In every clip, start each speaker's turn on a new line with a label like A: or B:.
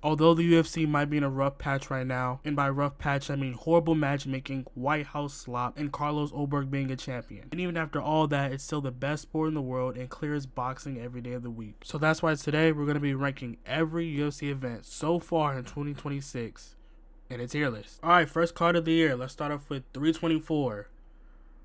A: Although the UFC might be in a rough patch right now, and by rough patch I mean horrible matchmaking, White House slop, and Carlos Ulberg being a champion. And even after all that, it's still the best sport in the world and clears boxing every day of the week. So that's why today we're going to be ranking every UFC event so far in 2026 in a tier list. Alright, first card of the year. Let's start off with 324.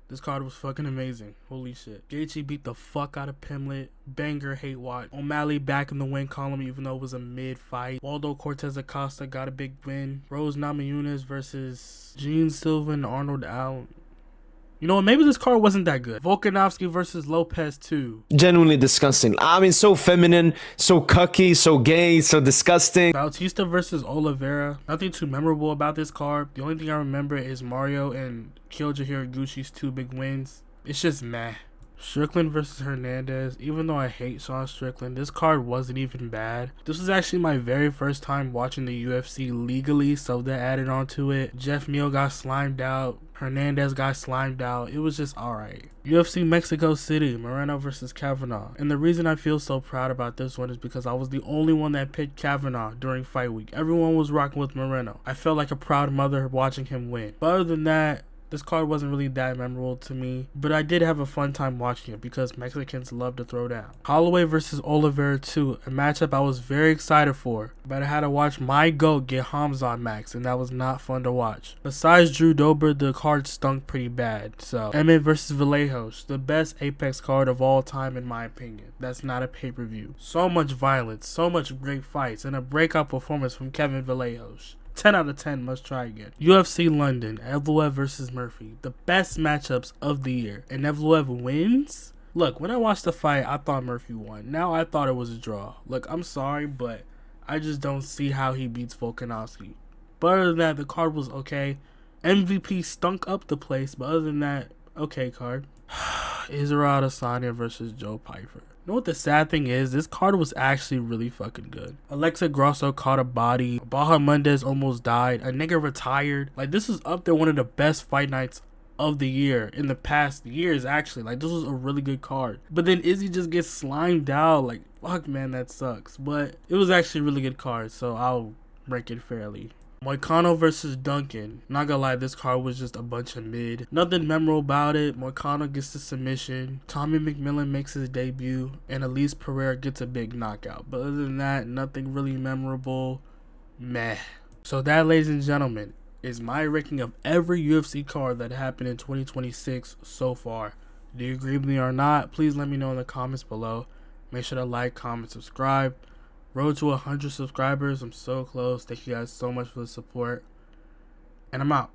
A: This card was fucking amazing. Holy shit. Gaethje beat the fuck out of Pimlet. Banger hate watch. O'Malley back in the win column even though it was a mid fight. Waldo Cortez Acosta got a big win. Rose Namajunas versus Gene Silva and Arnold Allen. You know what? Maybe this card wasn't that good. Volkanovski versus Lopez 2.
B: Genuinely disgusting. I mean, so feminine, so cucky, so gay, so disgusting.
A: Bautista versus Oliveira. Nothing too memorable about this card. The only thing I remember is Mario and Kyoji Hiraguchi's 2 big wins. It's just meh. Strickland versus Hernandez. Even though I hate Sean Strickland, this card wasn't even bad. This was actually my very first time watching the UFC legally, so that added on to it. Jeff Neal got slimed out. Hernandez got slimed out. It was just alright. UFC Mexico City, Moreno versus Kavanaugh. And the reason I feel so proud about this one is because I was the only one that picked Kavanaugh during fight week. Everyone was rocking with Moreno. I felt like a proud mother watching him win. But other than that, this card wasn't really that memorable to me, but I did have a fun time watching it because Mexicans love to throw down. Holloway versus Oliveira 2, a matchup I was very excited for, but I had to watch my GOAT get Hamzat Max, and that was not fun to watch. Besides Drew Dober, the card stunk pretty bad. So, Emmett versus Vallejos, the best Apex card of all time in my opinion. That's not a pay-per-view. So much violence, so much great fights, and a breakout performance from Kevin Vallejos. 10 out of 10, must try again. UFC London, Evloev versus Murphy. The best matchups of the year. And Evloev wins? Look, when I watched the fight, I thought Murphy won. Now I thought it was a draw. Look, I'm sorry, but I just don't see how he beats Volkanovski. But other than that, the card was okay. MVP stunk up the place, but other than that, okay card. Israel Adesanya versus Joe Pyfer. You know what the sad thing is? This card was actually really fucking good. Alexa Grasso caught a body. Baja Mendez almost died. A nigga retired. Like, this was up there one of the best fight nights of the year in the past years, actually. Like, this was a really good card. But then Izzy just gets slimed out. Like, fuck, man, that sucks. But it was actually a really good card, so I'll rank it fairly. Moicano versus Duncan. Not gonna lie, this card was just a bunch of mid. Nothing memorable about it. Moicano gets the submission. Tommy McMillan makes his debut. And Elise Pereira gets a big knockout. But other than that, nothing really memorable. Meh. So that, ladies and gentlemen, is my ranking of every UFC card that happened in 2026 so far. Do you agree with me or not? Please let me know in the comments below. Make sure to like, comment, subscribe. Road to 100 subscribers. I'm so close. Thank you guys so much for the support. And I'm out.